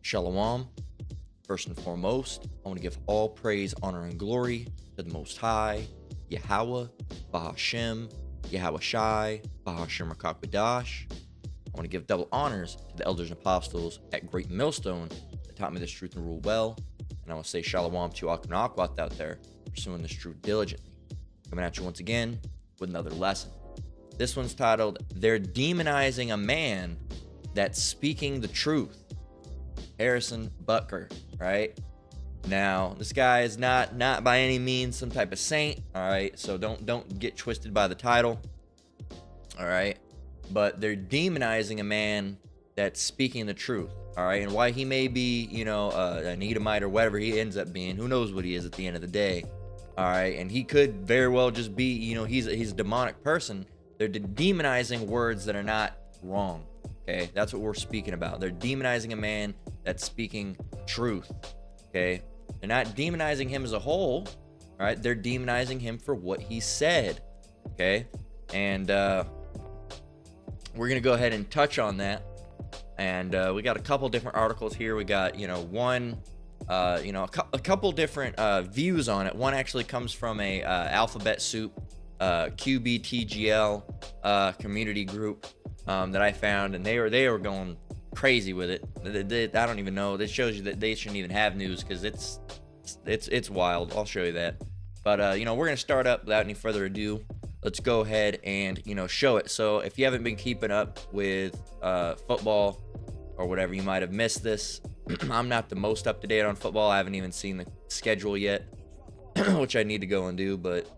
Shalom. First and foremost, I want to give all praise, honor, and glory to the Most High, Yahweh, Bahashem, Yahweh Shai, Bahashem Rakakbadash. I want to give double honors to the elders and apostles at Great Millstone that taught me this truth and rule well. And I want to say Shalom to Akhnakwat out there, pursuing this truth diligently. Coming at you once again with another lesson. This one's titled, They're Demonizing a Man That's Speaking the Truth. Harrison Butker, right? Now, this guy is not by any means some type of saint, all right? So don't get twisted by the title, all right? But they're demonizing a man that's speaking the truth, all right? And why he may be, an Edomite or whatever he ends up being, who knows what he is at the end of the day, all right? And he could very well just be, he's a demonic person. They're demonizing words that are not wrong, okay? That's what we're speaking about. They're demonizing a man that's speaking truth, okay? They're not demonizing him as a whole, all right? They're demonizing him for what he said, okay? And we're going to go ahead and touch on that. And we got a couple different articles here. We got, a couple different views on it. One actually comes from a Alphabet Soup QBTGL community group that I found, and they were going crazy with it. I don't even know. This shows you that they shouldn't even have news because it's wild. I'll show you that. But we're gonna start up without any further ado. Let's go ahead and show it. So if you haven't been keeping up with football or whatever, you might have missed this. I'm not the most up to date on football. I haven't even seen the schedule yet, which I need to go and do, but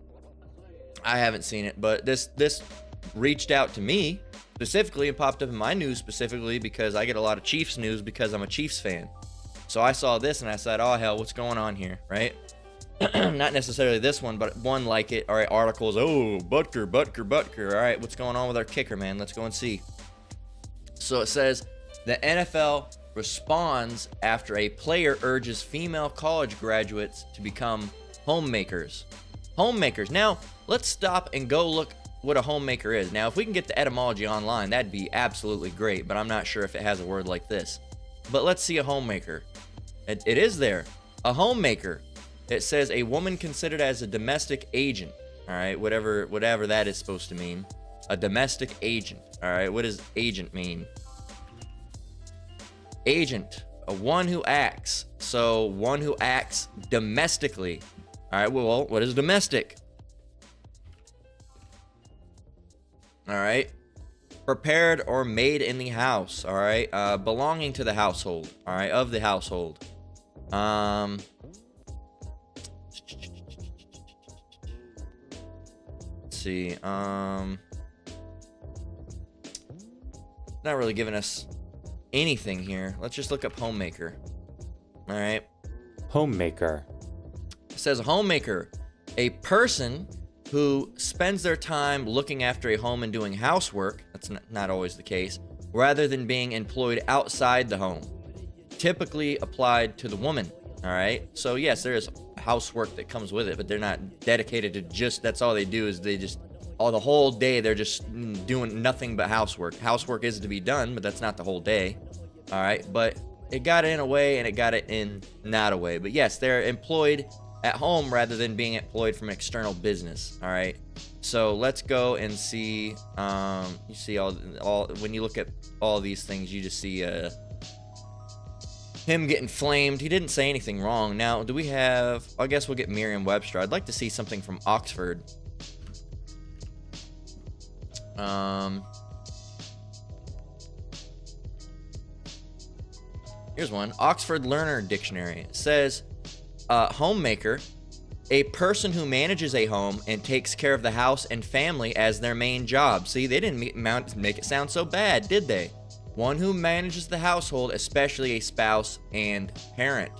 I haven't seen it. But this reached out to me specifically and popped up in my news specifically because I get a lot of Chiefs news because I'm a Chiefs fan. So I saw this and I said, oh hell, what's going on here, right? Not necessarily this one, but one like it. All right, articles. Oh, Butker. All right, what's going on with our kicker, man? Let's go and see. So it says the NFL responds after a player urges female college graduates to become homemakers. Homemakers. Now, let's stop and go look what a homemaker is. Now, if we can get the etymology online, that'd be absolutely great, but I'm not sure if it has a word like this. But let's see a homemaker. It is there. A homemaker. It says a woman considered as a domestic agent. All right, whatever that is supposed to mean. A domestic agent. All right, what does agent mean? Agent, a one who acts. So one who acts domestically. All right, well, what is domestic? All right, prepared or made in the house. All right, belonging to the household. All right, of the household. Let's see. Not really giving us anything here. Let's just look up homemaker. All right. Homemaker. It says a homemaker, a person who spends their time looking after a home and doing housework. That's not always the case, rather than being employed outside the home. Typically applied to the woman. All right. So yes, there is housework that comes with it, but they're not dedicated to just, that's all they do is they just, the whole day they're just doing nothing but housework. Housework is to be done, but that's not the whole day. All right. But it got it in a way and it got it in not a way. But yes, they're employed at home rather than being employed from an external business. All right. So let's go and see. You see all when you look at all these things, you just see him getting flamed. He didn't say anything wrong. Now, do we have? I guess we'll get Merriam-Webster. I'd like to see something from Oxford. Here's one. Oxford Learner Dictionary. It says, homemaker, a person who manages a home and takes care of the house and family as their main job. See, they didn't make it sound so bad, did they? One who manages the household, especially a spouse and parent.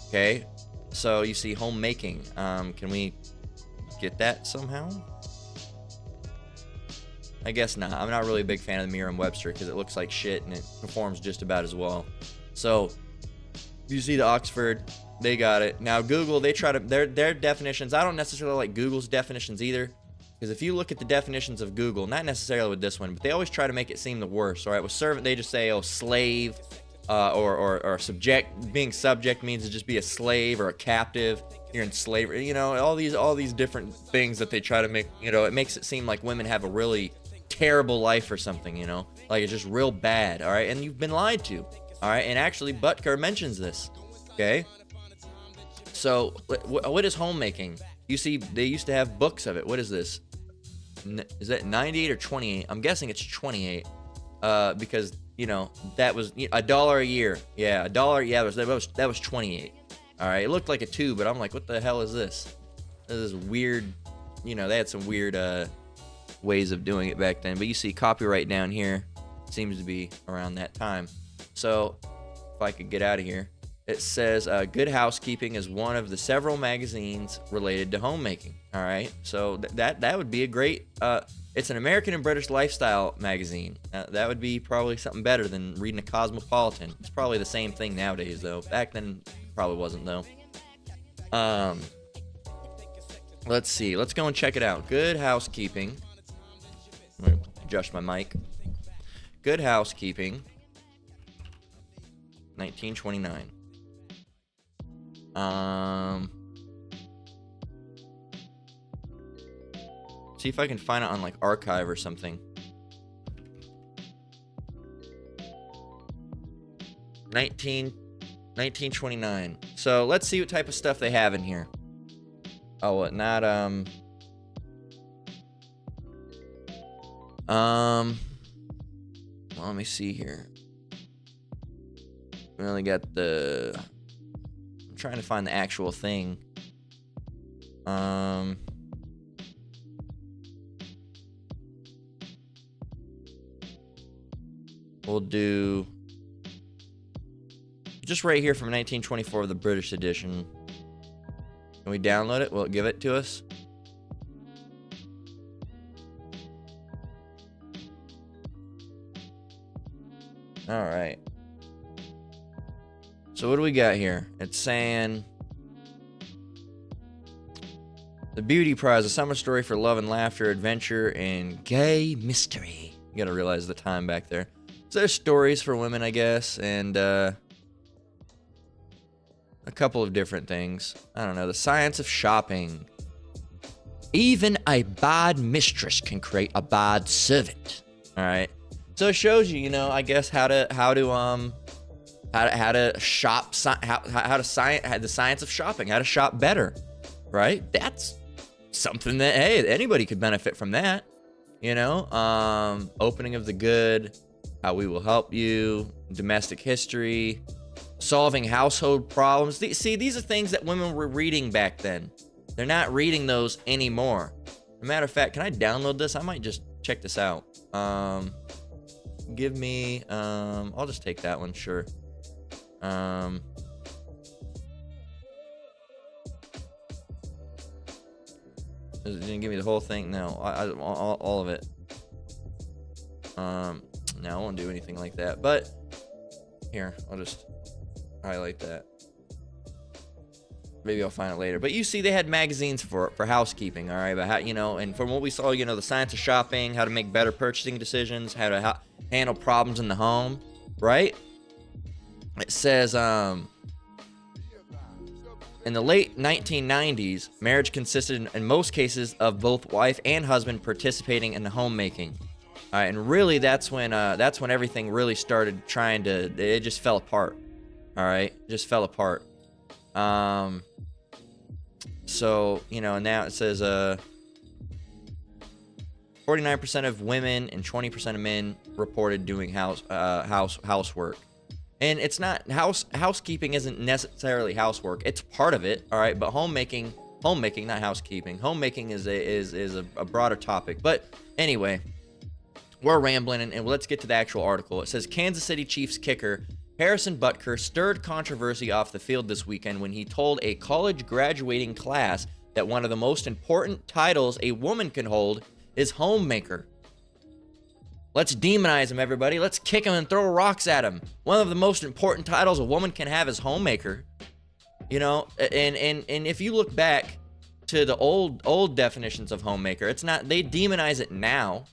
Okay, so you see homemaking. Can we get that somehow? I guess not. I'm not really a big fan of the Merriam-Webster because it looks like shit and it performs just about as well. So you see the Oxford, they got it. Now Google, they try to their definitions. I don't necessarily like Google's definitions either, because if you look at the definitions of Google, not necessarily with this one, but they always try to make it seem the worst. All right, with servant, they just say, oh, slave, or subject. Being subject means to just be a slave or a captive. You're in slavery. You know, all these different things that they try to make. You know, it makes it seem like women have a really terrible life or something. You know, like it's just real bad. All right, and you've been lied to. All right, and actually, Butker mentions this. Okay. So, what is homemaking? You see, they used to have books of it. What is this? Is that 98 or 28? I'm guessing it's 28. Because you know that was $1 a year. Yeah, $1. Yeah, that was 28. All right, it looked like a 2, but I'm like, what the hell is this? This is weird. You know, they had some weird ways of doing it back then. But you see, copyright down here seems to be around that time. So, if I could get out of here. It says Good Housekeeping is one of the several magazines related to homemaking. All right, so that would be a great. It's an American and British lifestyle magazine. That would be probably something better than reading a Cosmopolitan. It's probably the same thing nowadays, though. Back then, probably wasn't, though. Let's see. Let's go and check it out. Good Housekeeping. I'm gonna adjust my mic. Good Housekeeping. 1929. See if I can find it on like archive or something. 1929. So let's see what type of stuff they have in here. Oh, what? Not well, let me see here. We only got the. I'm trying to find the actual thing. We'll do just right here from 1924, the British edition. Can we download it? Will it give it to us? All right. So what do we got here? It's saying The Beauty Prize, a summer story for love and laughter, adventure, and gay mystery. You gotta realize the time back there. So there's stories for women, I guess, and a couple of different things. I don't know. The science of shopping. Even a bad mistress can create a bad servant. All right. So it shows you, you know, I guess how to shop, how to the science of shopping, how to shop better, right? That's something that, hey, anybody could benefit from that, you know. Opening of the good, how we will help you, domestic history, solving household problems. See, these are things that women were reading back then. They're not reading those anymore. As a matter of fact, can I download this? I might just check this out. Give me, I'll just take that one, sure. It didn't give me the whole thing. No, all of it. No, I won't do anything like that. But here, I'll just highlight that. Maybe I'll find it later. But you see, they had magazines for housekeeping, all right? But how, you know, and from what we saw, you know, the science of shopping, how to make better purchasing decisions, how to handle problems in the home, right? It says, in the late 1990s, marriage consisted in most cases of both wife and husband participating in the homemaking. All right, and really, that's when everything really started it just fell apart. All right, it just fell apart. So, you know, now it says 49% of women and 20% of men reported doing housework. And it's not housekeeping isn't necessarily housework. It's part of it, all right? But homemaking, not housekeeping. Homemaking is a broader topic. But anyway, we're rambling, and let's get to the actual article. It says Kansas City Chiefs kicker Harrison Butker stirred controversy off the field this weekend when he told a college graduating class that one of the most important titles a woman can hold is homemaker. Let's demonize him, everybody. Let's kick him and throw rocks at him. One of the most important titles a woman can have is homemaker. You know, and if you look back to the old definitions of homemaker, it's not, they demonize it now.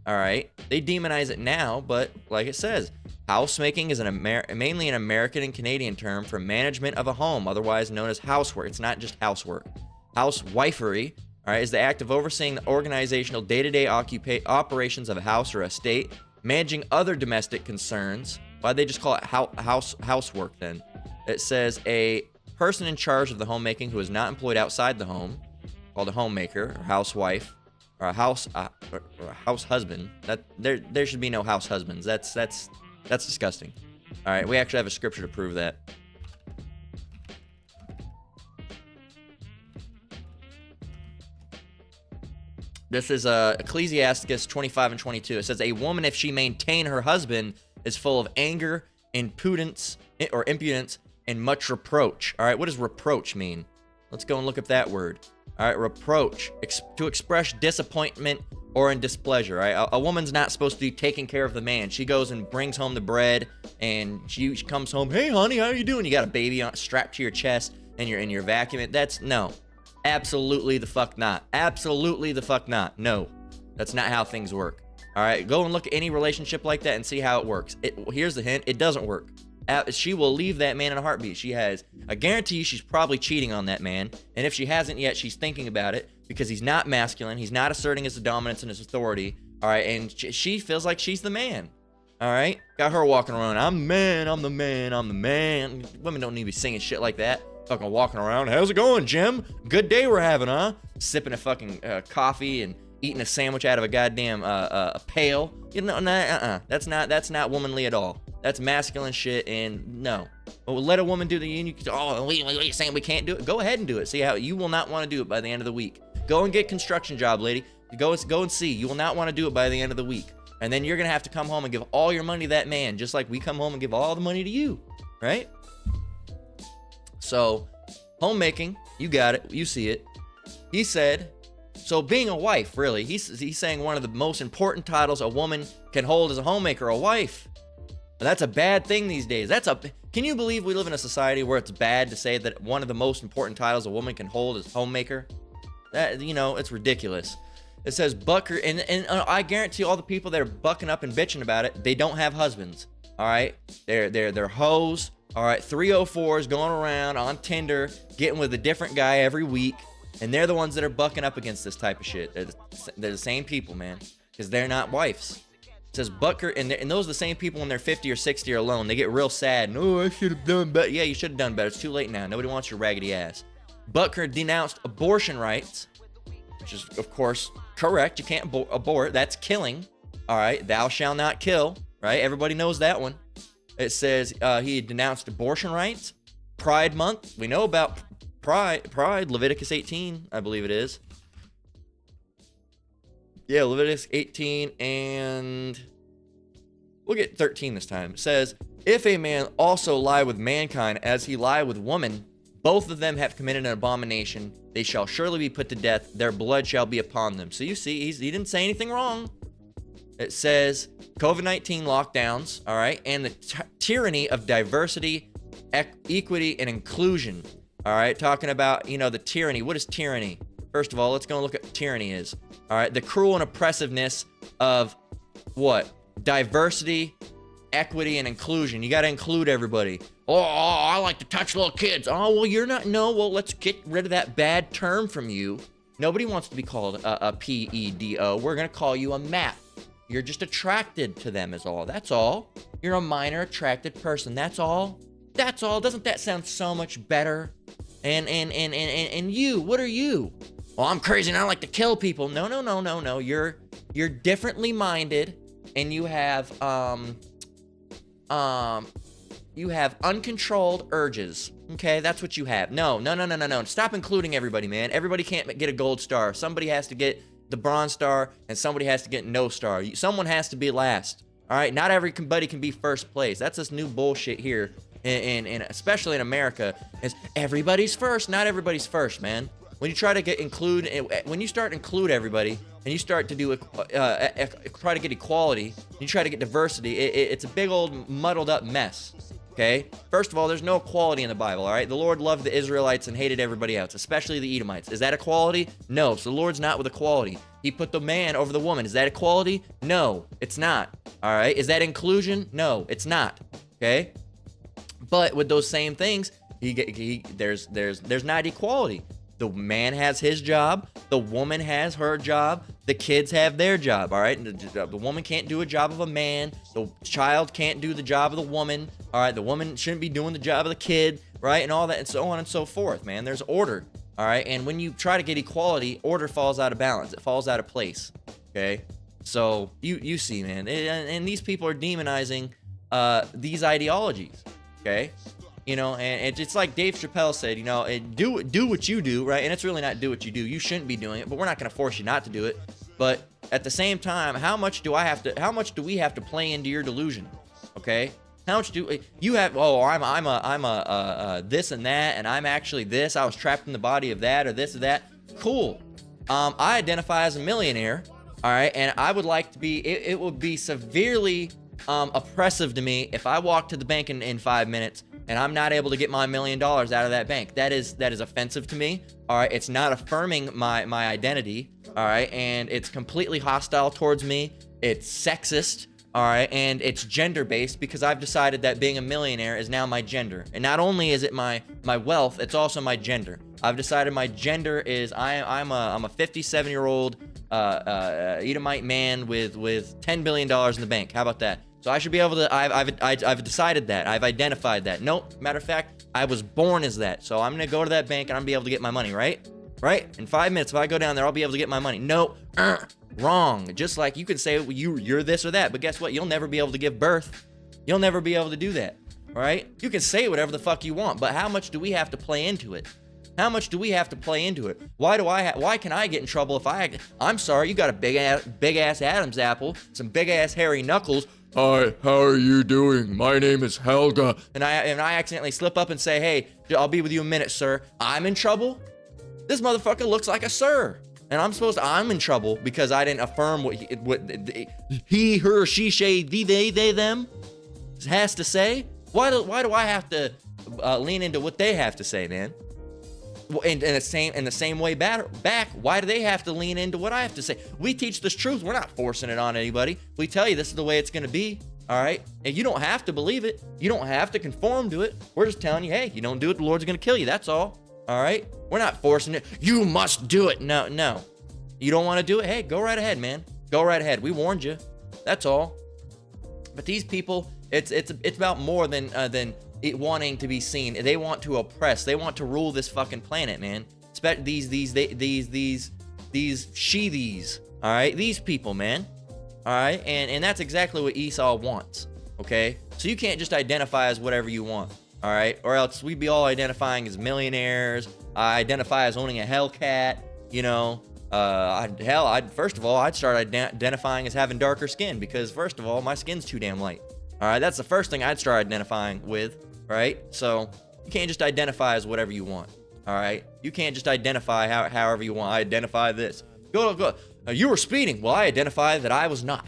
All right, they demonize it now, but like it says, housemaking is mainly an American and Canadian term for management of a home, otherwise known as housework. It's not just housework. Housewifery, all right, is the act of overseeing the organizational day-to-day operations of a house or estate, managing other domestic concerns. Why'd they just call it housework then? It says a person in charge of the homemaking who is not employed outside the home, called a homemaker or housewife, or a house husband. That there should be no house husbands. That's disgusting. All right, we actually have a scripture to prove that. This is Ecclesiasticus 25 and 22. It says, a woman, if she maintain her husband, is full of anger, impudence, and much reproach. All right, what does reproach mean? Let's go and look up that word. All right, reproach, to express disappointment or in displeasure. All right, a woman's not supposed to be taking care of the man. She goes and brings home the bread, and she comes home, hey, honey, how you doing? You got a baby strapped to your chest, and you're in your vacuum. That's, no. Absolutely the fuck not. Absolutely the fuck not. No, that's not how things work. All right, go and look at any relationship like that and see how it works. Here's the hint, it doesn't work. She will leave that man in a heartbeat. I guarantee you she's probably cheating on that man. And if she hasn't yet, she's thinking about it because he's not masculine. He's not asserting his dominance and his authority. All right, and she feels like she's the man. All right, got her walking around, I'm the man, I'm the man, I'm the man. Women don't need to be singing shit like that. Fucking walking around, how's it going, Jim? Good day we're having, huh? Sipping a fucking coffee and eating a sandwich out of a goddamn a pail. You know, that's not womanly at all. That's masculine shit, and no. But we'll let a woman do the union. Oh, what are you saying we can't do it? Go ahead and do it. See how you will not want to do it by the end of the week. Go and get a construction job, lady. Go and see. You will not want to do it by the end of the week. And then you're gonna have to come home and give all your money to that man, just like we come home and give all the money to you, right? So, homemaking, you got it, you see it. He said, so being a wife, really, he's saying one of the most important titles a woman can hold as a homemaker, a wife. That's a bad thing these days. Can you believe we live in a society where it's bad to say that one of the most important titles a woman can hold is homemaker? That, you know, it's ridiculous. It says Butker, and I guarantee all the people that are bucking up and bitching about it, they don't have husbands. All right, they're hoes. All right, 304s going around on Tinder, getting with a different guy every week, and they're the ones that are bucking up against this type of shit. They're the same people, man, because they're not wives. It says Butker, and those are the same people when they're 50 or 60 or alone. They get real sad. And, oh, I should have done better. Yeah, you should have done better. It's too late now. Nobody wants your raggedy ass. Butker denounced abortion rights, which is, of course, correct. You can't abort. That's killing. All right, thou shalt not kill. Right? Everybody knows that one. It says he denounced abortion rights. Pride Month. We know about Pride. Leviticus 18, I believe it is. Yeah, Leviticus 18, and we'll get 13 this time. It says, if a man also lie with mankind as he lie with woman, both of them have committed an abomination. They shall surely be put to death. Their blood shall be upon them. So you see, he didn't say anything wrong. It says COVID-19 lockdowns, all right, and the tyranny of diversity, equity, and inclusion. All right, talking about, the tyranny. What is tyranny? First of all, let's go and look at what tyranny is. All right, the cruel and oppressiveness of what? Diversity, equity, and inclusion. You got to include everybody. Oh, I like to touch little kids. Oh, well, you're not. No, well, let's get rid of that bad term from you. Nobody wants to be called a pedo. We're going to call you a MAP. You're just attracted to them is all. That's all. You're a minor attracted person. That's all. That's all. Doesn't that sound so much better? And you, what are you? Well, I'm crazy and I like to kill people. No. You're differently minded, and you have uncontrolled urges. Okay, that's what you have. No. Stop including everybody, man. Everybody can't get a gold star. Somebody has to get the bronze star, and somebody has to get no star. Someone has to be last. All right, not everybody can be first place. That's this new bullshit here, and especially in America, is everybody's first. Not everybody's first, man. When you try to when you start to include everybody, and you start to do try to get equality, you try to get diversity, it's a big old muddled up mess. Okay? First of all, there's no equality in the Bible, all right? The Lord loved the Israelites and hated everybody else, especially the Edomites. Is that equality? No. So the Lord's not with equality. He put the man over the woman. Is that equality? No, it's not. All right? Is that inclusion? No, it's not. Okay? But with those same things, there's not equality. The man has his job, the woman has her job, the kids have their job, all right? The woman can't do a job of a man, the child can't do the job of the woman, all right? The woman shouldn't be doing the job of the kid, right? And all that, and so on and so forth, man. There's order, all right? And when you try to get equality, order falls out of balance. It falls out of place, okay? So you see, man, and these people are demonizing these ideologies, okay? You know, and it's like Dave Chappelle said, you know, do what you do, right? And it's really not do what you do. You shouldn't be doing it, but we're not going to force you not to do it. But at the same time, how much do we have to play into your delusion? Okay? How much do you have? Oh, I'm a this and that, and I'm actually this. I was trapped in the body of that, or this or that. Cool. I identify as a millionaire, all right, and I would like to be. It would be severely oppressive to me if I walk to the bank in 5 minutes and I'm not able to get my $1 million out of that bank. That is offensive to me. All right, it's not affirming my identity. All right, and it's completely hostile towards me. It's sexist. All right, and it's gender-based because I've decided that being a millionaire is now my gender. And not only is it my wealth, it's also my gender. I've decided my gender is I'm a 57-year-old Edomite man with $10 billion in the bank. How about that? So I should be able to. I've decided that. I've identified that. Nope. Matter of fact, I was born as that. So I'm gonna go to that bank and I'm gonna be able to get my money. Right? In 5 minutes, if I go down there, I'll be able to get my money. No. Wrong. Just like you could say you're this or that, but guess what? You'll never be able to give birth. You'll never be able to do that. All right? You can say whatever the fuck you want, but how much do we have to play into it? How much do we have to play into it? Why can I get in trouble if I'm sorry, you got a big ass Adam's apple, some big ass hairy knuckles. Hi, how are you doing? My name is Helga. And I accidentally slip up and say, hey, I'll be with you in a minute, sir. I'm in trouble? This motherfucker looks like a sir. And I'm in trouble because I didn't affirm what he, her, she, she, they, them has to say. Why do I have to lean into what they have to say, man? In the same way back, why do they have to lean into what I have to say? We teach this truth. We're not forcing it on anybody. We tell you this is the way it's going to be. All right. And you don't have to believe it. You don't have to conform to it. We're just telling you, hey, you don't do it, the Lord's going to kill you. That's all. All right. We're not forcing it. You must do it. No. You don't want to do it? Hey, go right ahead, man. Go right ahead. We warned you. That's all. But these people, it's about more than it wanting to be seen. They want to oppress. They want to rule this fucking planet, man. These all right? These people, man. All right? And that's exactly what Esau wants, okay? So you can't just identify as whatever you want, all right? Or else we'd be all identifying as millionaires. I identify as owning a Hellcat, you know. First of all, I'd start identifying as having darker skin because, first of all, my skin's too damn light. All right? That's the first thing I'd start identifying with. Right? So you can't just identify as whatever you want. All right? You can't just identify however you want. I identify this. Go. You were speeding. Well, I identify that I was not.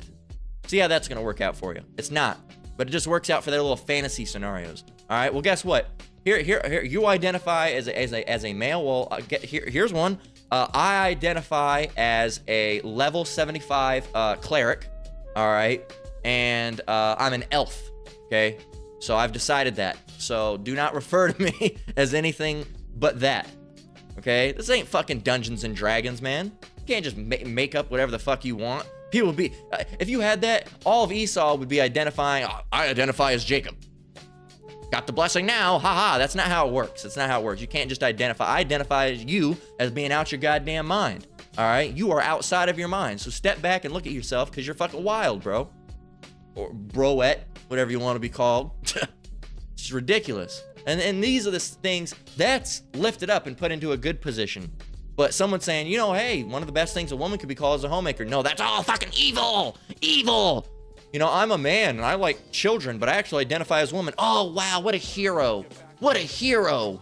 See how that's going to work out for you. It's not. But it just works out for their little fantasy scenarios. All right? Well, guess what? Here you identify as a male. Well, here's one. I identify as a level 75 cleric. All right? And I'm an elf. Okay? So I've decided that. So do not refer to me as anything but that. Okay? This ain't fucking Dungeons and Dragons, man. You can't just make up whatever the fuck you want. People would be, if you had that, all of Esau would be identifying, I identify as Jacob. Got the blessing now, haha. That's not how it works. That's not how it works. You can't just identify. I identify as you as being out your goddamn mind. All right? You are outside of your mind. So step back and look at yourself because you're fucking wild, bro. Or broette, whatever you want to be called. It's ridiculous. And these are the things that's lifted up and put into a good position. But someone saying, you know, hey, one of the best things a woman could be called is a homemaker. No, that's all fucking evil. Evil. You know, I'm a man and I like children, but I actually identify as a woman. Oh, wow, what a hero. What a hero.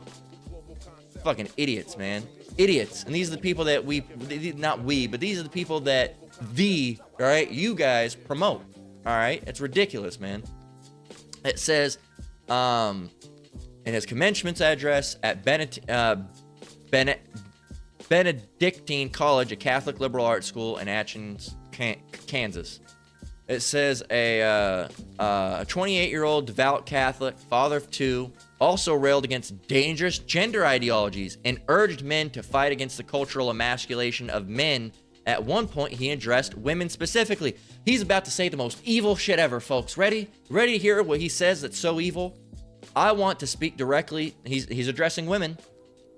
Fucking idiots, man. Idiots. And these are the people that but these are the people that all right, you guys promote. All right? It's ridiculous, man. It says, In his commencement address at Benedictine College, a Catholic liberal arts school in Athens, Kansas. It says a 28-year-old devout Catholic, father of two, also railed against dangerous gender ideologies and urged men to fight against the cultural emasculation of men. At one point, he addressed women specifically. He's about to say the most evil shit ever, folks. Ready? Ready to hear what he says that's so evil? I want to speak directly. He's addressing women.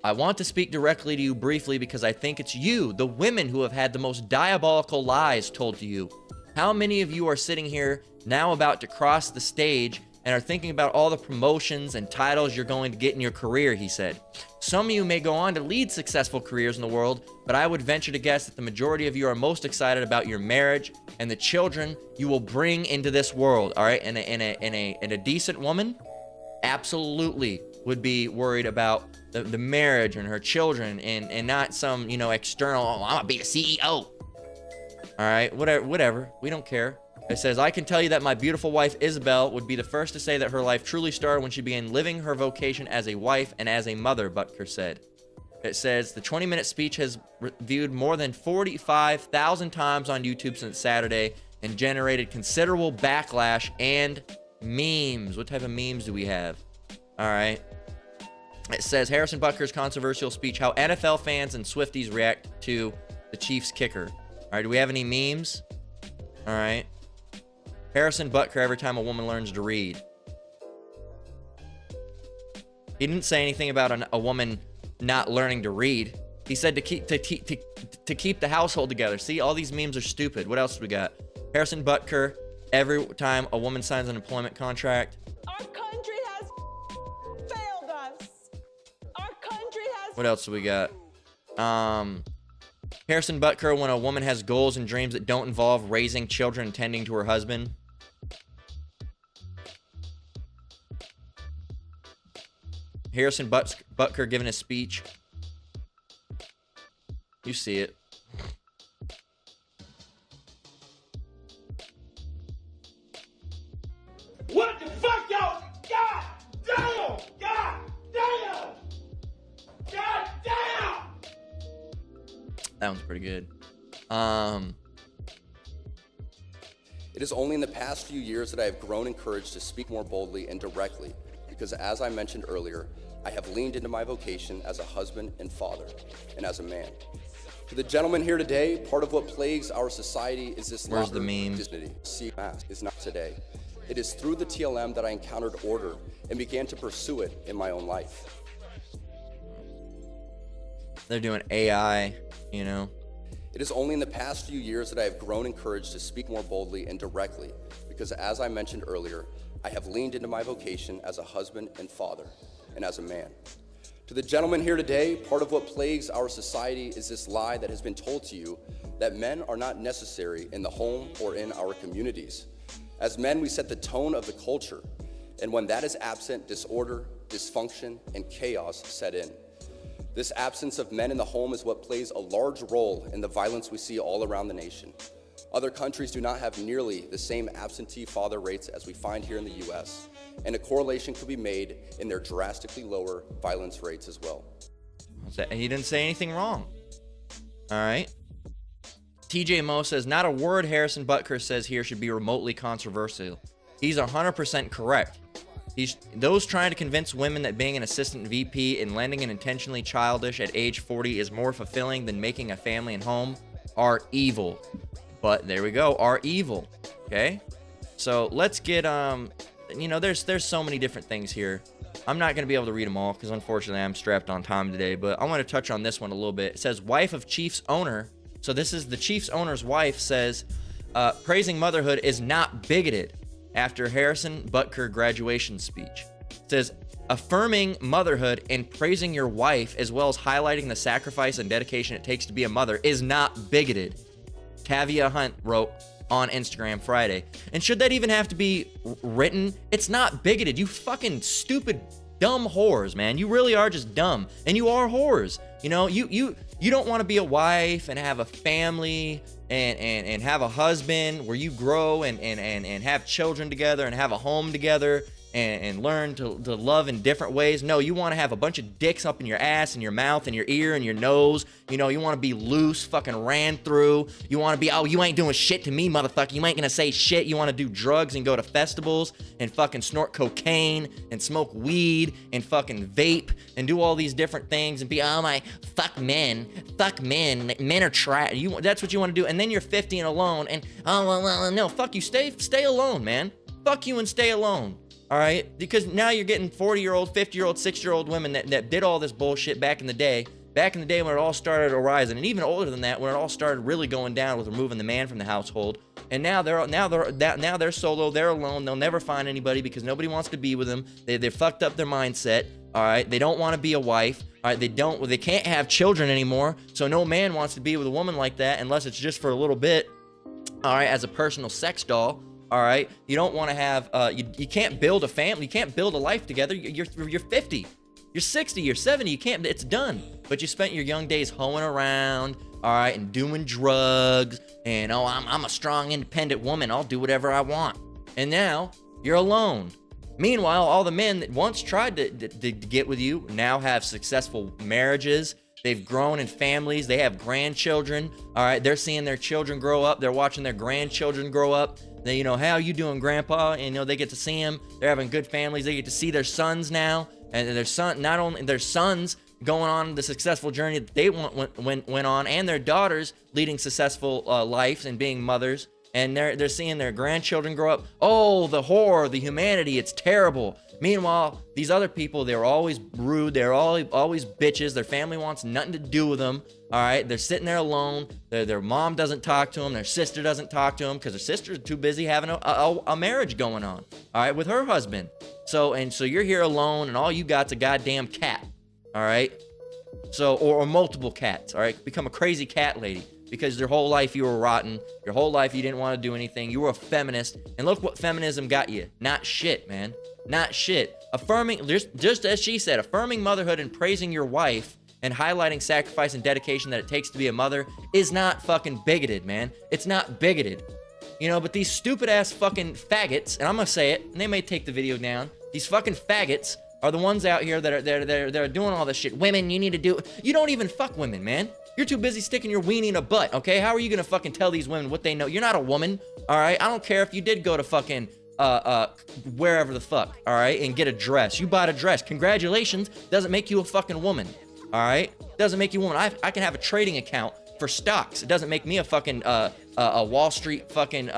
I want to speak directly to you briefly because I think it's you, the women, who have had the most diabolical lies told to you. How many of you are sitting here now about to cross the stage and are thinking about all the promotions and titles you're going to get in your career, he said. Some of you may go on to lead successful careers in the world, but I would venture to guess that the majority of you are most excited about your marriage and the children you will bring into this world, all right? And a decent woman absolutely would be worried about the marriage and her children and not some, external, oh, I'm gonna be the CEO. All right, whatever. We don't care. It says, I can tell you that my beautiful wife, Isabel, would be the first to say that her life truly started when she began living her vocation as a wife and as a mother, Butker said. It says, the 20-minute speech has viewed more than 45,000 times on YouTube since Saturday and generated considerable backlash and memes. What type of memes do we have? All right. It says, Harrison Butker's controversial speech, how NFL fans and Swifties react to the Chiefs kicker. All right, do we have any memes? All right. Harrison Butker, every time a woman learns to read. He didn't say anything about a woman not learning to read. He said to keep the household together. See, all these memes are stupid. What else do we got? Harrison Butker, every time a woman signs an employment contract. Our country has failed us. Our country has. What else do we got? Harrison Butker, when a woman has goals and dreams that don't involve raising children and tending to her husband. Harrison Butker giving a speech. You see it. What the fuck, y'all? God damn! God damn! God damn! That one's pretty good. It is only in the past few years that I have grown in courage to speak more boldly and directly, because as I mentioned earlier, I have leaned into my vocation as a husband and father, and as a man. To the gentleman here today, part of what plagues our society is this Where's the meme? Dignity. See, is not today. It is through the TLM that I encountered order and began to pursue it in my own life. They're doing AI, It is only in the past few years that I have grown in courage to speak more boldly and directly, because as I mentioned earlier, I have leaned into my vocation as a husband and father, and as a man. To the gentleman here today, part of what plagues our society is this lie that has been told to you that men are not necessary in the home or in our communities. As men, we set the tone of the culture, and when that is absent, disorder, dysfunction, and chaos set in. This absence of men in the home is what plays a large role in the violence we see all around the nation. Other countries do not have nearly the same absentee father rates as we find here in the US, and a correlation could be made in their drastically lower violence rates as well. He didn't say anything wrong. All right. TJ Mo says, not a word Harrison Butker says here should be remotely controversial. He's 100% correct. Those trying to convince women that being an assistant VP and lending an intentionally childish at age 40 is more fulfilling than making a family and home are evil. But there we go, are evil. Okay? So let's get there's so many different things here. I'm not going to be able to read them all because unfortunately I'm strapped on time today, but I want to touch on this one a little bit. It says wife of Chiefs owner. So this is the Chiefs owner's wife says praising motherhood is not bigoted after Harrison Butker graduation speech. It says affirming motherhood and praising your wife as well as highlighting the sacrifice and dedication it takes to be a mother is not bigoted. Tavia Hunt wrote on Instagram Friday. And should that even have to be written? It's not bigoted. You fucking stupid, dumb whores, man. You really are just dumb. And you are whores. You don't want to be a wife and have a family and have a husband where you grow and have children together and have a home together and learn to love in different ways. No, you want to have a bunch of dicks up in your ass and your mouth and your ear and your nose. You know, you want to be loose, fucking ran through. You want to be, oh, you ain't doing shit to me, motherfucker. You ain't gonna say shit. You want to do drugs and go to festivals and fucking snort cocaine and smoke weed and fucking vape and do all these different things and be, oh my, fuck men, men are trash. That's what you want to do. And then you're 50 and alone and, oh, well, no, fuck you, stay alone, man. Fuck you and stay alone. All right, because now you're getting 40-year-old, 50-year-old, 60-year-old women that did all this bullshit back in the day when it all started arising, and even older than that, when it all started really going down with removing the man from the household. And now they're solo, they're alone, they'll never find anybody because nobody wants to be with them. They fucked up their mindset. All right, they don't want to be a wife. All right, they can't have children anymore. So no man wants to be with a woman like that unless it's just for a little bit. All right, as a personal sex doll. All right, you don't want to have, you can't build a family, you can't build a life together. You're 50, you're 60, you're 70, you can't, it's done. But you spent your young days hoeing around, all right, and doing drugs, and oh, I'm a strong, independent woman, I'll do whatever I want. And now, you're alone. Meanwhile, all the men that once tried to get with you now have successful marriages. They've grown in families. They have grandchildren. All right, they're seeing their children grow up. They're watching their grandchildren grow up. They, you know, how you doing, Grandpa? And, you know, they get to see them. They're having good families. They get to see their sons now, and their son, not only their sons going on the successful journey that they went on, and their daughters leading successful lives and being mothers. And they're seeing their grandchildren grow up. Oh, the horror, the humanity, it's terrible. Meanwhile, these other people, they're always rude. They're always bitches. Their family wants nothing to do with them. All right, they're sitting there alone. Their mom doesn't talk to them. Their sister doesn't talk to them because their sister's too busy having a marriage going on. All right, with her husband. So you're here alone, and all you got's a goddamn cat. All right, so or multiple cats. All right, become a crazy cat lady. Because your whole life you were rotten. Your whole life you didn't want to do anything. You were a feminist. And look what feminism got you. Not shit, man. Not shit. Affirming, just as she said, affirming motherhood and praising your wife and highlighting sacrifice and dedication that it takes to be a mother is not fucking bigoted, man. It's not bigoted. You know, but these stupid ass fucking faggots, and I'm gonna say it, and they may take the video down, these fucking faggots are the ones out here that are doing all this shit. Women, you need to do, you don't even fuck women, man. You're too busy sticking your weenie in a butt, okay? How are you gonna fucking tell these women what they know? You're not a woman, all right? I don't care if you did go to fucking, wherever the fuck, all right? And get a dress. You bought a dress. Congratulations. Doesn't make you a fucking woman, all right? Doesn't make you a woman. I can have a trading account for stocks. It doesn't make me a fucking, a Wall Street fucking,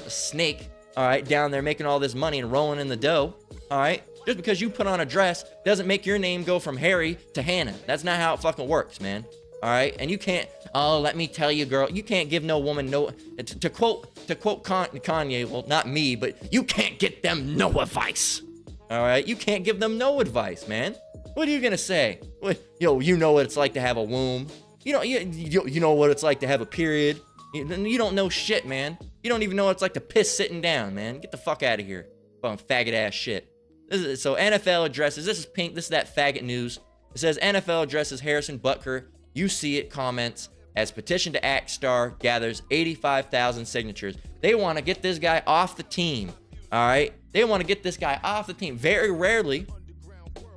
snake, all right? Down there making all this money and rolling in the dough, all right? Just because you put on a dress doesn't make your name go from Harry to Hannah. That's not how it fucking works, man. All right, and you can't. Oh, let me tell you, girl. You can't give no woman no. To quote Kanye. Well, not me, but you can't get them no advice. All right, you can't give them no advice, man. What are you gonna say? What, you know what it's like to have a womb. You know what it's like to have a period. You don't know shit, man. You don't even know what it's like to piss sitting down, man. Get the fuck out of here, fucking faggot ass shit. So NFL addresses. This is pink. This is that faggot news. It says NFL addresses Harrison Butker. You see it comments as petition to act star gathers 85,000 signatures. They want to get this guy off the team. All right, they want to get this guy off the team. Very rarely,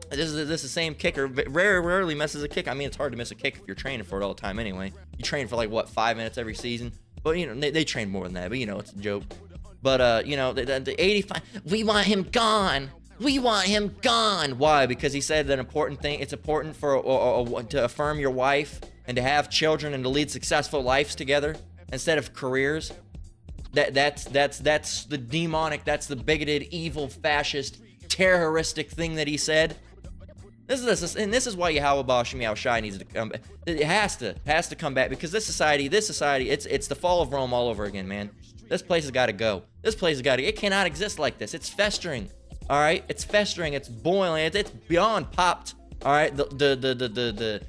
this is the same kicker. Very rarely misses a kick. I mean, it's hard to miss a kick if you're training for it all the time anyway. You train for like what, 5 minutes every season? But you know they train more than that. But you know it's a joke. But you know the 85. We want him gone. We want him gone. Why? Because he said that important thing. It's important for to affirm your wife and to have children and to lead successful lives together instead of careers. That's the demonic. That's the bigoted, evil, fascist, terroristic thing that he said. This is why Yahweh Shemi Shai needs to come back. It has to come back because this society, it's the fall of Rome all over again, man. This place has got to go. This place has got to. It cannot exist like this. It's festering. All right, it's festering, it's boiling, it's beyond popped. All right, the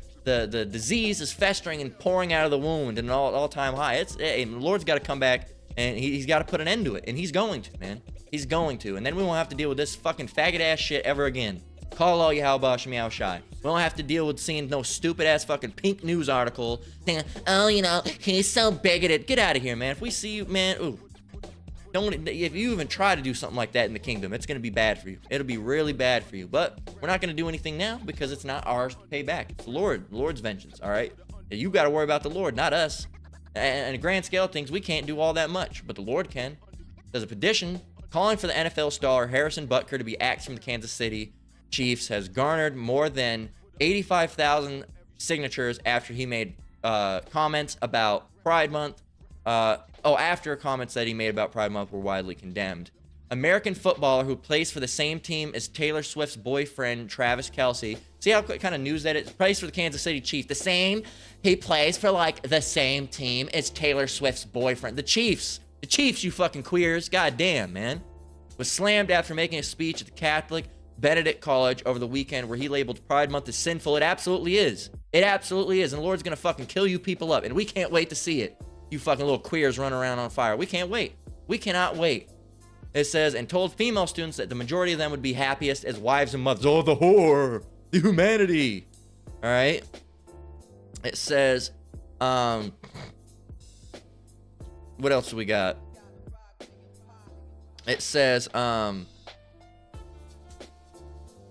disease is festering and pouring out of the wound and an all-time high. The Lord's got to come back and he's got to put an end to it, and he's going to, man. He's going to, and then we won't have to deal with this fucking faggot ass shit ever again. Call all Yahweh Shemi Shai. We don't have to deal with seeing no stupid ass fucking pink news article saying, oh, you know, he's so bigoted. Get out of here, man. If we see you, man, ooh. Don't, if you even try to do something like that in the kingdom, it's going to be bad for you. It'll be really bad for you. But we're not going to do anything now because it's not ours to pay back. It's the Lord's vengeance, all right? You got to worry about the Lord, not us. And in the grand scale of things, we can't do all that much, but the Lord can. There's a petition calling for the NFL star Harrison Butker to be axed from the Kansas City Chiefs has garnered more than 85,000 signatures after he made comments about Pride Month. After comments that he made about Pride Month were widely condemned. American footballer who plays for the same team as Taylor Swift's boyfriend, Travis Kelce. See how kind of news that is? Plays for the Kansas City Chiefs. He plays for like the same team as Taylor Swift's boyfriend. The Chiefs, you fucking queers. God damn, man. Was slammed after making a speech at the Catholic Benedict College over the weekend where he labeled Pride Month as sinful. It absolutely is. It absolutely is. And the Lord's gonna fucking kill you people up. And we can't wait to see it. You fucking little queers running around on fire. We can't wait. We cannot wait. It says, and told female students that the majority of them would be happiest as wives and mothers. Oh, the whore. The humanity. All right. It says, what else do we got? It says,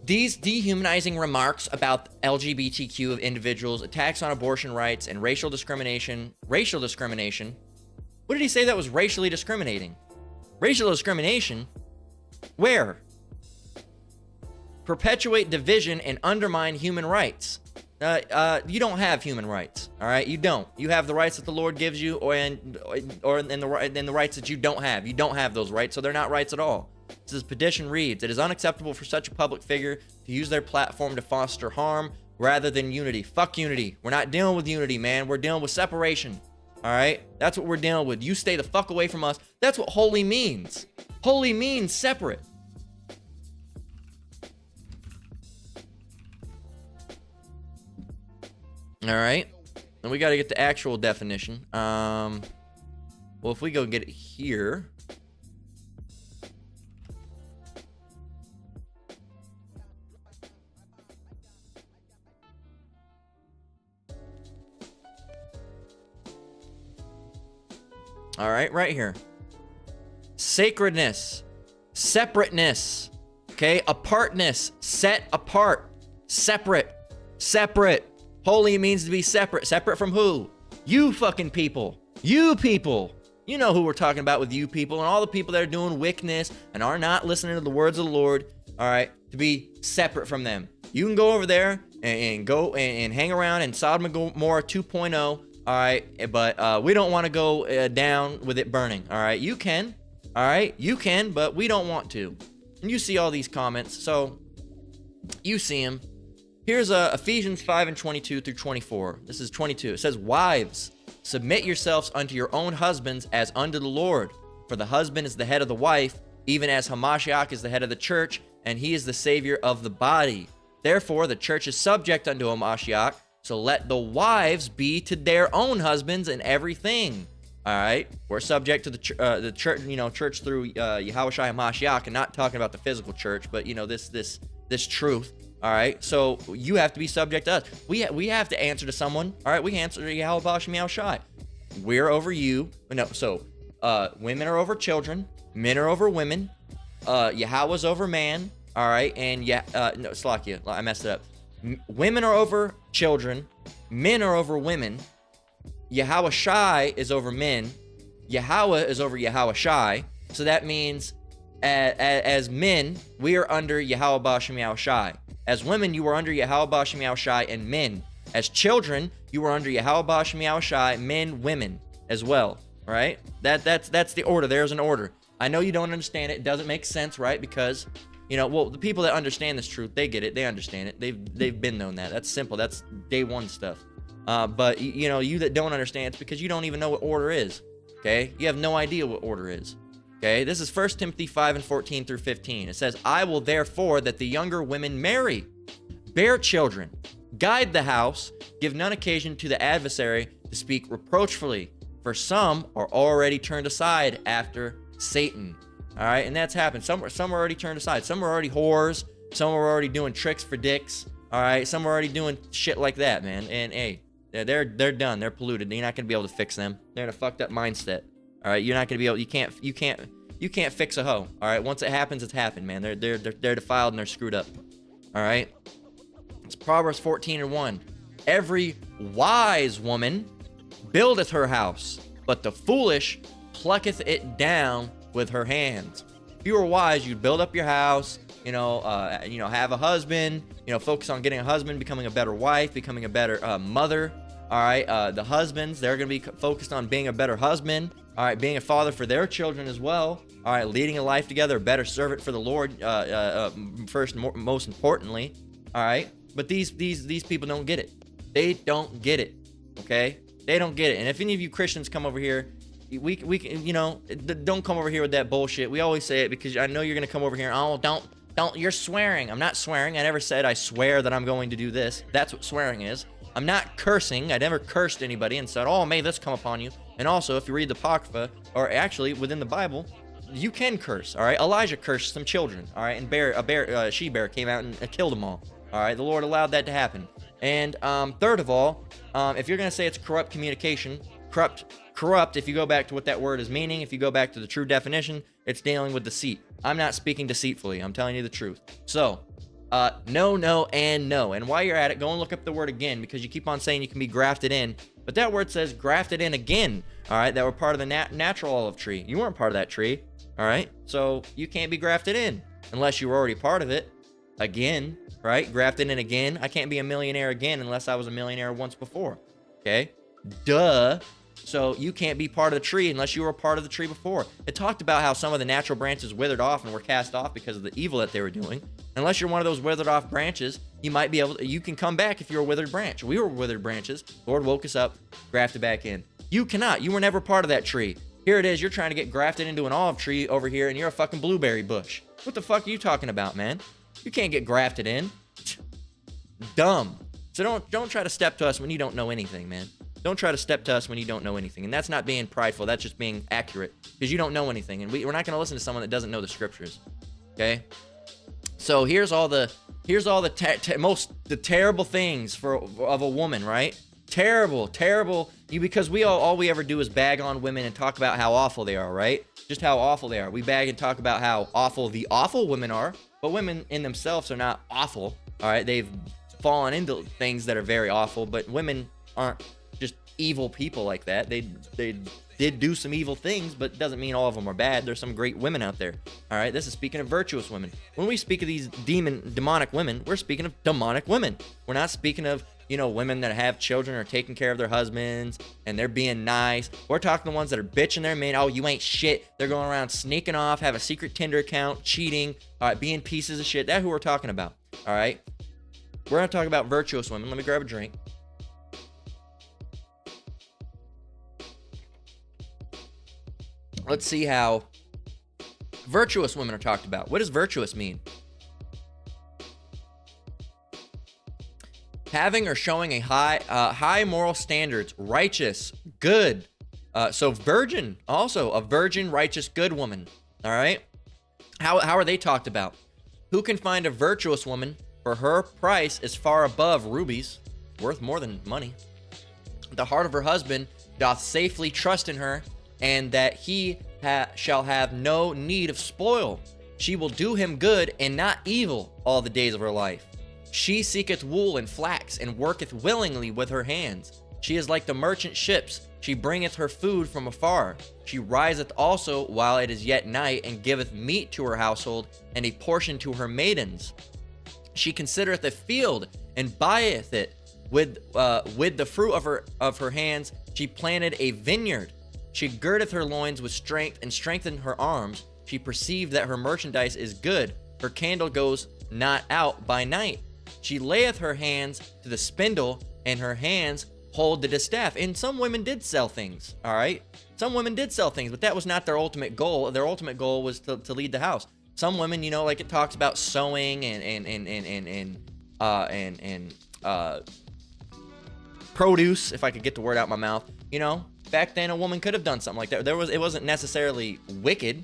these dehumanizing remarks about LGBTQ of individuals, attacks on abortion rights, and racial discrimination. What did he say that was racially discriminating? Racial discrimination? Where? Perpetuate division and undermine human rights. You don't have human rights, all right? You don't. You have the rights that the Lord gives you, and the rights that you don't have. You don't have those rights, so they're not rights at all. This petition reads, it is unacceptable for such a public figure to use their platform to foster harm rather than unity. Fuck unity. We're not dealing with unity, man. We're dealing with separation. All right? That's what we're dealing with. You stay the fuck away from us. That's what holy means. Holy means separate. All right? And we got to get the actual definition. Well, if we go get it here. All right, right here. Sacredness, separateness, okay? Apartness, set apart, separate. Holy means to be separate. Separate from who? You fucking people. You people. You know who we're talking about with you people and all the people that are doing wickedness and are not listening to the words of the Lord, all right? To be separate from them. You can go over there and go and hang around in Sodom and Gomorrah 2.0. All right, but we don't want to go down with it burning. All right, you can. All right, you can, but we don't want to. And you see all these comments, so you see them. Here's Ephesians 5:22 through 24. This is 22. It says, wives, submit yourselves unto your own husbands as unto the Lord. For the husband is the head of the wife, even as Hamashiach is the head of the church, and he is the savior of the body. Therefore, the church is subject unto Hamashiach. So let the wives be to their own husbands in everything. All right, we're subject to the church, church through Yahushua HaMashiach, and not talking about the physical church, but this truth. All right, so you have to be subject to us. We have to answer to someone. All right, we answer to Yahweh Bashim Shai. We're over you. No, so women are over children, men are over women, Yahweh's over man. All right, and Slakia, I messed it up. Women are over children, men are over women, Yahweh Shai is over men, Yahweh is over Yahweh Shai. So that means as men, we are under Yahweh Bashim Yahweh Shai. As women, you are under Yahweh Bashim Yahweh Shai and men. As children, you are under Yahweh Bashim Yahweh Shai, men, women as well. All right? That's the order. There's an order. I know you don't understand it. It doesn't make sense, right? Because the people that understand this truth, they get it. They understand it. They've been known that. That's simple. That's day one stuff. But you that don't understand, it's because you don't even know what order is. Okay? You have no idea what order is. Okay? This is 1 Timothy 5:14 through 15. It says, I will therefore that the younger women marry, bear children, guide the house, give none occasion to the adversary to speak reproachfully, for some are already turned aside after Satan. All right, and that's happened. Some are already turned aside. Some are already whores. Some are already doing tricks for dicks. All right, some are already doing shit like that, man. And hey, they're done. They're polluted. You're not gonna be able to fix them. They're in a fucked up mindset. All right, you're not gonna be able. You can't You can't fix a hoe. All right. Once it happens, it's happened, man. They're defiled and they're screwed up. All right. It's Proverbs 14:1. Every wise woman buildeth her house, but the foolish plucketh it down with her hands. If you were wise, you'd build up your house, have a husband, focus on getting a husband, becoming a better wife, becoming a better mother. All right. The husbands, they're going to be focused on being a better husband. All right. Being a father for their children as well. All right. Leading a life together, a better servant for the Lord, first and most importantly. All right. But these people don't get it. They don't get it. Okay. They don't get it. And if any of you Christians come over here, we don't come over here with that bullshit. We always say it because I know you're going to come over here. Oh, don't, you're swearing. I'm not swearing. I never said I swear that I'm going to do this. That's what swearing is. I'm not cursing. I never cursed anybody and said, oh, may this come upon you. And also, if you read the Apocrypha, or actually within the Bible, you can curse. All right. Elijah cursed some children. All right. And a she-bear came out and killed them all. All right. The Lord allowed that to happen. And third of all, if you're going to say it's corrupt communication, corrupt, if you go back to what that word is meaning, if you go back to the true definition, it's dealing with deceit. I'm not speaking deceitfully. I'm telling you the truth. So, no, and no. And while you're at it, go and look up the word again, because you keep on saying you can be grafted in. But that word says grafted in again, all right, that were part of the natural olive tree. You weren't part of that tree, all right? So you can't be grafted in unless you were already part of it. Again, right? Grafted in again. I can't be a millionaire again unless I was a millionaire once before, okay? Duh. So you can't be part of the tree unless you were a part of the tree before. It talked about how some of the natural branches withered off and were cast off because of the evil that they were doing. Unless you're one of those withered off branches, you can come back if you're a withered branch. We were withered branches. Lord woke us up, grafted back in. You cannot. You were never part of that tree. Here it is. You're trying to get grafted into an olive tree over here, and you're a fucking blueberry bush. What the fuck are you talking about, man? You can't get grafted in. Dumb. So don't try to step to us when you don't know anything, man. Don't try to step to us when you don't know anything. And that's not being prideful. That's just being accurate, because you don't know anything. And we're not going to listen to someone that doesn't know the scriptures. Okay? So here's all the terrible things of a woman, right? Terrible. Because all we ever do is bag on women and talk about how awful they are, right? Just how awful they are. We bag and talk about how awful the awful women are, but women in themselves are not awful. All right? They've fallen into things that are very awful, but women aren't just evil people like that. They did do some evil things, but doesn't mean all of them are bad. There's some great women out there. All right, this is speaking of virtuous women. When we speak of these demonic women, we're speaking of demonic women. We're not speaking of, women that have children or taking care of their husbands and they're being nice. We're talking the ones that are bitching their man. Oh, you ain't shit. They're going around sneaking off, have a secret Tinder account, cheating, all right, being pieces of shit. That's who we're talking about. All right, we're gonna talk about virtuous women. Let me grab a drink. Let's see how virtuous women are talked about. What does virtuous mean? Having or showing a high moral standards, righteous, good. So virgin, also a virgin, righteous, good woman. All right. How are they talked about? Who can find a virtuous woman? For her price is far above rubies, worth more than money. The heart of her husband doth safely trust in her, and that he shall have no need of spoil. She will do him good and not evil all the days of her life. She seeketh wool and flax, and worketh willingly with her hands. She is like the merchant ships. She bringeth her food from afar. She riseth also while it is yet night, and giveth meat to her household, and a portion to her maidens. She considereth a field, and buyeth it with the fruit of her hands. She planted a vineyard. She girdeth her loins with strength, and strengthened her arms. She perceived that her merchandise is good. Her candle goes not out by night. She layeth her hands to the spindle, and her hands hold the distaff. And some women did sell things, all right? Some women did sell things, but that was not their ultimate goal. Their ultimate goal was to lead the house. Some women, like it talks about sewing and produce, if I could get the word out my mouth, back then a woman could have done something like that. It wasn't necessarily wicked,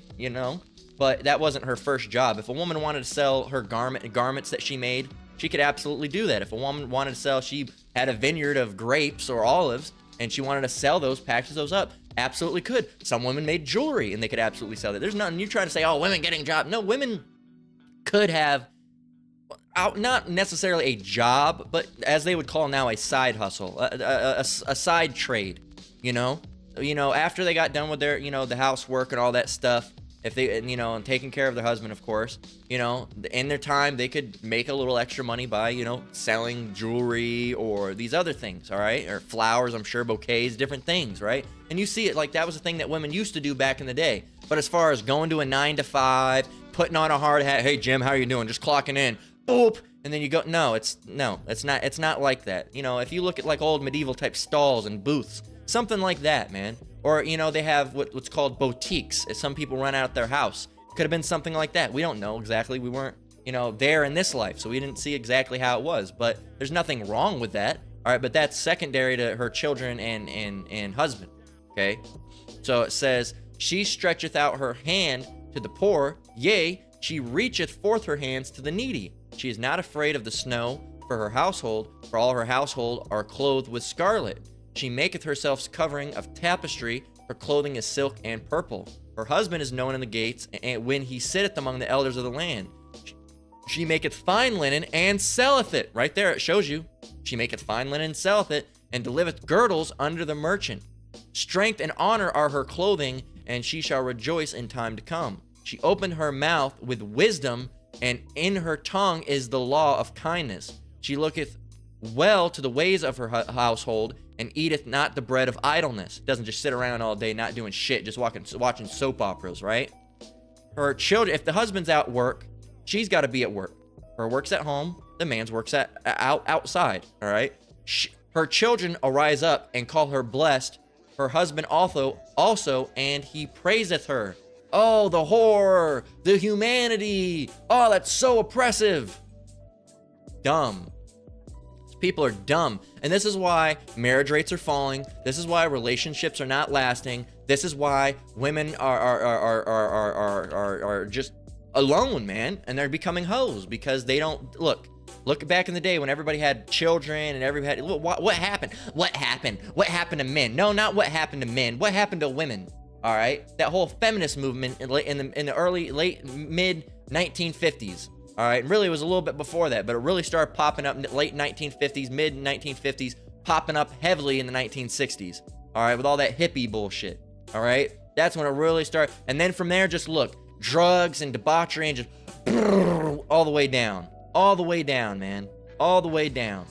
but that wasn't her first job. If a woman wanted to sell her garments that she made, she could absolutely do that. If a woman wanted to sell, she had a vineyard of grapes or olives, and she wanted to sell those, package those up, absolutely could. Some women made jewelry and they could absolutely sell that. There's nothing, you're trying to say, oh, women getting jobs. No, women could have, not necessarily a job, but as they would call now, a side hustle, a side trade, you know, after they got done with their, the housework and all that stuff, if they, and taking care of their husband, of course, in their time, they could make a little extra money by, selling jewelry or these other things, all right? Or flowers, I'm sure, bouquets, different things, right? And you see it, like, that was a thing that women used to do back in the day. But as far as going to a 9-to-5, putting on a hard hat, hey, Jim, how you doing? Just clocking in, boop, and then you go, no, it's not like that. If you look at, like, old medieval type stalls and booths, something like that, man. Or, they have what's called boutiques, as some people run out their house. Could have been something like that. We don't know exactly. We weren't, there in this life, so we didn't see exactly how it was. But there's nothing wrong with that, all right? But that's secondary to her children and husband, okay? So it says, she stretcheth out her hand to the poor, yea, she reacheth forth her hands to the needy. She is not afraid of the snow for her household, for all her household are clothed with scarlet. She maketh herself covering of tapestry, her clothing is silk and purple. Her husband is known in the gates, and when he sitteth among the elders of the land. She maketh fine linen and selleth it. Right there, it shows you. She maketh fine linen and selleth it, and delivereth girdles under the merchant. Strength and honor are her clothing, and she shall rejoice in time to come. She opened her mouth with wisdom, and in her tongue is the law of kindness. She looketh well to the ways of her household, and eateth not the bread of idleness. Doesn't just sit around all day not doing shit, just watching soap operas, right? Her children, if the husband's at work, she's got to be at work. Her work's at home, the man's work's outside, all right? Her children arise up and call her blessed. Her husband also, and he praiseth her. Oh, the horror, the humanity. Oh, that's so oppressive. Dumb. People are dumb. And this is why marriage rates are falling. This is why relationships are not lasting. This is why women are just alone, man. And they're becoming hoes because they don't look back in the day when everybody had children and everybody had, what happened? What happened? What happened to men? No, not what happened to men. What happened to women? All right. That whole feminist movement in the mid 1950s. All right, and really it was a little bit before that, but it really started popping up in the late 1950s, mid 1950s, popping up heavily in the 1960s. All right, with all that hippie bullshit. All right, that's when it really started. And then from there, just look, drugs and debauchery and just all the way down, man, all the way down.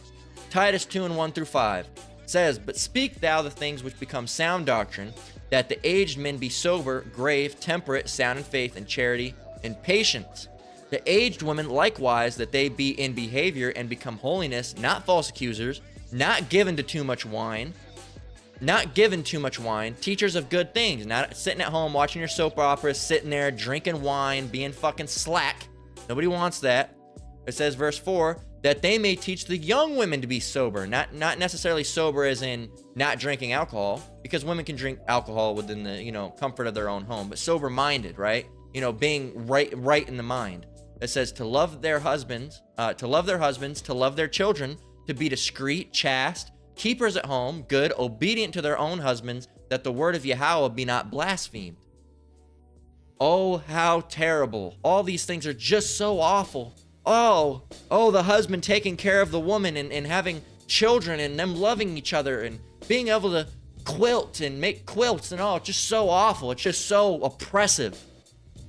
Titus 2:1-5 says, "But speak thou the things which become sound doctrine, that the aged men be sober, grave, temperate, sound in faith and charity and patience. The aged women likewise, that they be in behavior and become holiness, not false accusers, not given to too much wine, teachers of good things, not sitting at home watching your soap operas, sitting there drinking wine, being fucking slack. Nobody wants that." It says, verse 4, "that they may teach the young women to be sober," not necessarily sober as in not drinking alcohol, because women can drink alcohol within the comfort of their own home, but sober-minded, right? Being right in the mind. It says to love their husbands, to love their children, to be discreet, chaste, keepers at home, good, obedient to their own husbands, that the word of Yahweh be not blasphemed. Oh, how terrible. All these things are just so awful. Oh, the husband taking care of the woman and having children and them loving each other and being able to quilt and make quilts and all. It's just so awful. It's just so oppressive.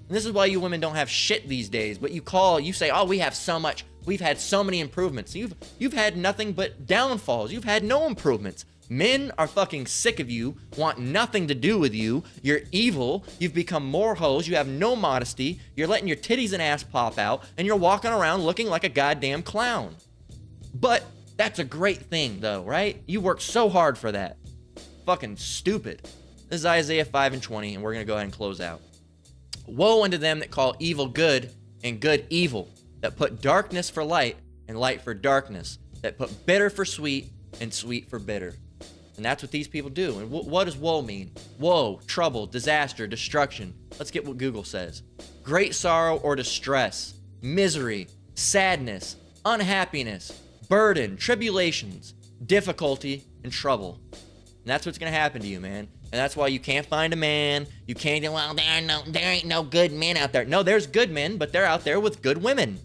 And this is why you women don't have shit these days, but you say, oh, we have so much, we've had so many improvements. You've had nothing but downfalls. You've had no improvements. Men are fucking sick of you, want nothing to do with you. You're evil. You've become more hoes. You have no modesty. You're letting your titties and ass pop out, and you're walking around looking like a goddamn clown. But that's a great thing, though, right? You worked so hard for that. Fucking stupid. This is Isaiah 5:20, and we're going to go ahead and close out. "Woe unto them that call evil good and good evil, that put darkness for light and light for darkness, that put bitter for sweet and sweet for bitter." And that's what these people do. And what does woe mean? Woe, trouble, disaster, destruction. Let's get what Google says. Great sorrow or distress, misery, sadness, unhappiness, burden, tribulations, difficulty, and trouble. And that's what's going to happen to you, man. And that's why you can't find a man. You can't, well, there ain't no good men out there. No, there's good men, but they're out there with good women.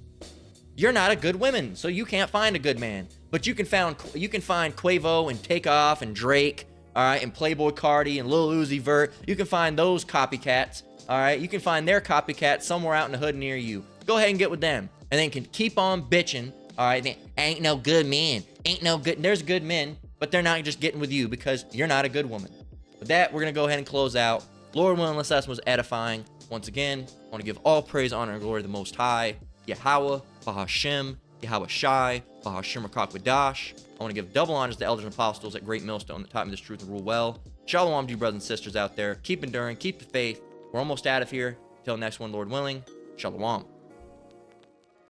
You're not a good woman, so you can't find a good man. But you can find Quavo and Takeoff and Drake, all right, and Playboy Cardi and Lil Uzi Vert. You can find those copycats, all right? You can find their copycats somewhere out in the hood near you. Go ahead and get with them, and then can keep on bitching, all right? Ain't no good men. Ain't no good. There's good men, but they're not just getting with you because you're not a good woman. With that, we're going to go ahead and close out. Lord willing, this lesson was edifying. Once again, I want to give all praise, honor, and glory to the Most High, Yahweh, Bahashem, Yahweh Shai, Bahashem Rakakwadash. I want to give double honors to the elders and apostles at Great Millstone that taught me this truth and rule well. Shalom to you brothers and sisters out there. Keep enduring, keep the faith. We're almost out of here. Till next one, Lord willing. Shalom.